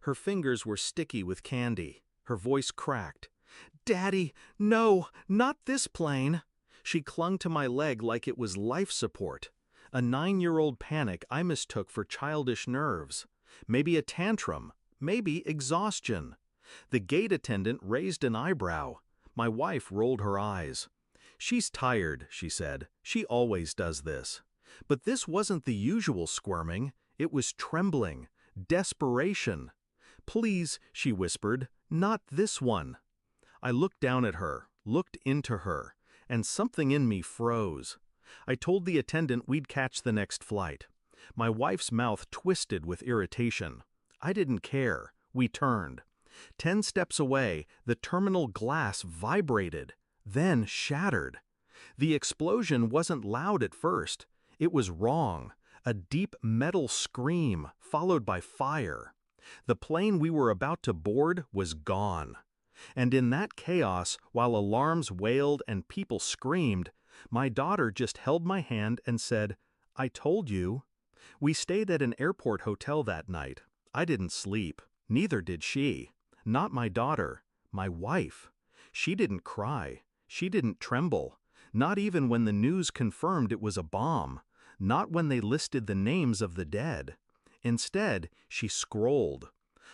Her fingers were sticky with candy. Her voice cracked. "Daddy, no, not this plane!" She clung to my leg like it was life support. A 9-year-old panic I mistook for childish nerves. Maybe a tantrum, maybe exhaustion. The gate attendant raised an eyebrow. My wife rolled her eyes. "She's tired," she said. "She always does this." But this wasn't the usual squirming. It was trembling, desperation. "Please," she whispered, "not this one." I looked down at her, looked into her, and something in me froze. I told the attendant we'd catch the next flight. My wife's mouth twisted with irritation. I didn't care. We turned. 10 steps away, the terminal glass vibrated, then shattered. The explosion wasn't loud at first. It was wrong. A deep metal scream, followed by fire. The plane we were about to board was gone. And in that chaos, while alarms wailed and people screamed, my daughter just held my hand and said, "I told you." We stayed at an airport hotel that night. I didn't sleep. Neither did she. Not my daughter. My wife. She didn't cry. She didn't tremble. Not even when the news confirmed it was a bomb. Not when they listed the names of the dead. Instead, she scrolled.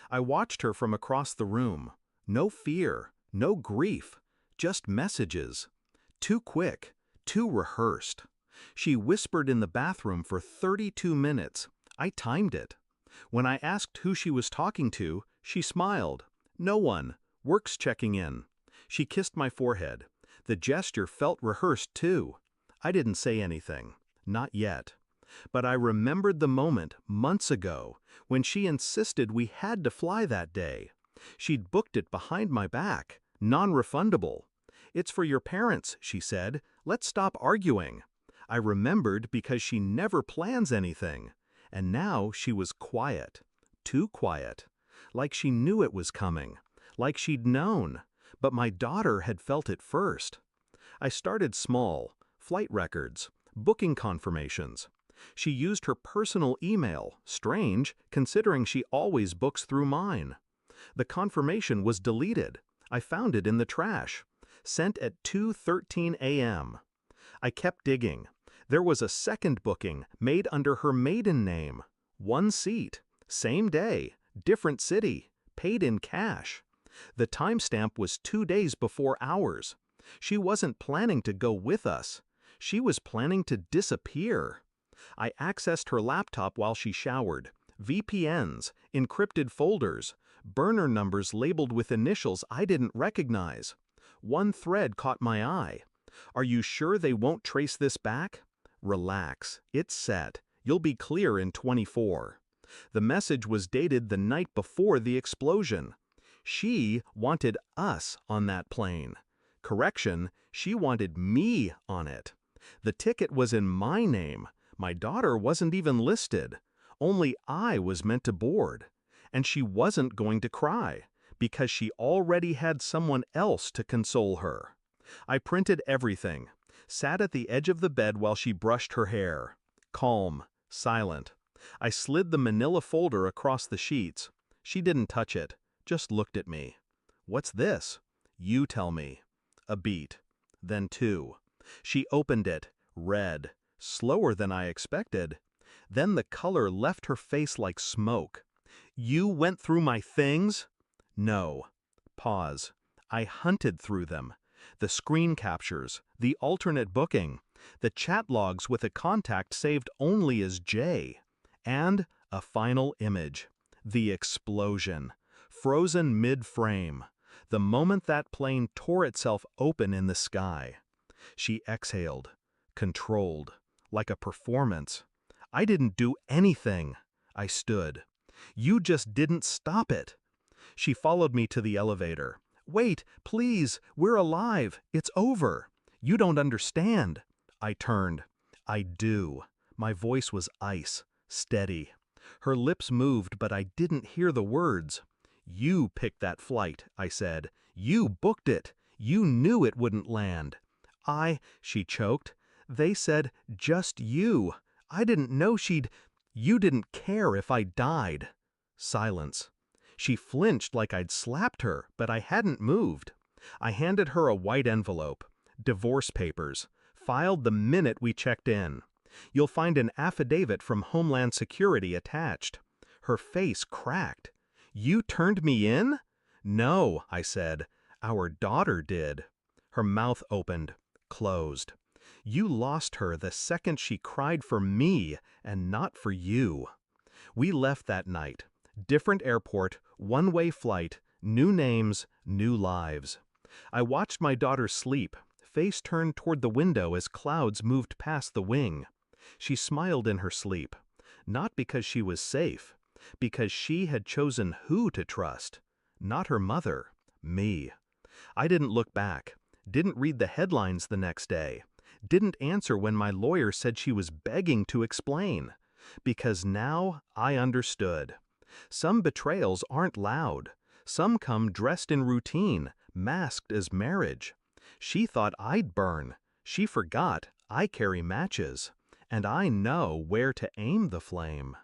I watched her from across the room. No fear, no grief, just messages. Too quick, too rehearsed. She whispered in the bathroom for 32 minutes. I timed it. When I asked who she was talking to, she smiled. "No one. Work's checking in." She kissed my forehead. The gesture felt rehearsed too. I didn't say anything. Not yet. But I remembered the moment, months ago, when she insisted we had to fly that day. She'd booked it behind my back, non-refundable. "It's for your parents," she said. "Let's stop arguing." I remembered because she never plans anything. And now she was quiet. Too quiet. Like she knew it was coming. Like she'd known. But my daughter had felt it first. I started small. Flight records. Booking confirmations. She used her personal email. Strange, considering she always books through mine. The confirmation was deleted. I found it in the trash. Sent at 2:13 a.m. I kept digging. There was a second booking made under her maiden name. 1 seat. Same day. Different city. Paid in cash. The timestamp was 2 days before ours. She wasn't planning to go with us. She was planning to disappear. I accessed her laptop while she showered. VPNs, encrypted folders, burner numbers labeled with initials I didn't recognize. One thread caught my eye. "Are you sure they won't trace this back?" "Relax. It's set. You'll be clear in 24. The message was dated the night before the explosion. She wanted us on that plane. Correction, she wanted me on it. The ticket was in my name. My daughter wasn't even listed. Only I was meant to board. And she wasn't going to cry, because she already had someone else to console her. I printed everything. Sat at the edge of the bed while she brushed her hair. Calm, silent. I slid the manila folder across the sheets. She didn't touch it, just looked at me. "What's this?" "You tell me." A beat. Then 2. She opened it, read, slower than I expected. Then the color left her face like smoke. "You went through my things?" "No." Pause. I hunted through them. The screen captures, the alternate booking, the chat logs with a contact saved only as J. And a final image. The explosion. Frozen mid-frame. The moment that plane tore itself open in the sky. She exhaled. Controlled. Like a performance. "I didn't do anything." I stood. "You just didn't stop it." She followed me to the elevator. "Wait, please, we're alive. It's over. You don't understand." I turned. "I do." My voice was ice, steady. Her lips moved, but I didn't hear the words. "You picked that flight," I said. "You booked it. You knew it wouldn't land." She choked. "They said, just you. I didn't know she'd—" "You didn't care if I died." Silence. She flinched like I'd slapped her, but I hadn't moved. I handed her a white envelope. Divorce papers. Filed the minute we checked in. You'll find an affidavit from Homeland Security attached. Her face cracked. You turned me in? No, I said. Our daughter did. Her mouth opened, closed. You lost her the second she cried for me and not for you. We left that night. Different airport, one-way flight, new names, new lives. I watched my daughter sleep, face turned toward the window as clouds moved past the wing. She smiled in her sleep, not because she was safe, because she had chosen who to trust. Not her mother, me. I didn't look back, didn't read the headlines the next day, didn't answer when my lawyer said she was begging to explain. Because now I understood. Some betrayals aren't loud. Some come dressed in routine, masked as marriage. She thought I'd burn. She forgot I carry matches. And I know where to aim the flame.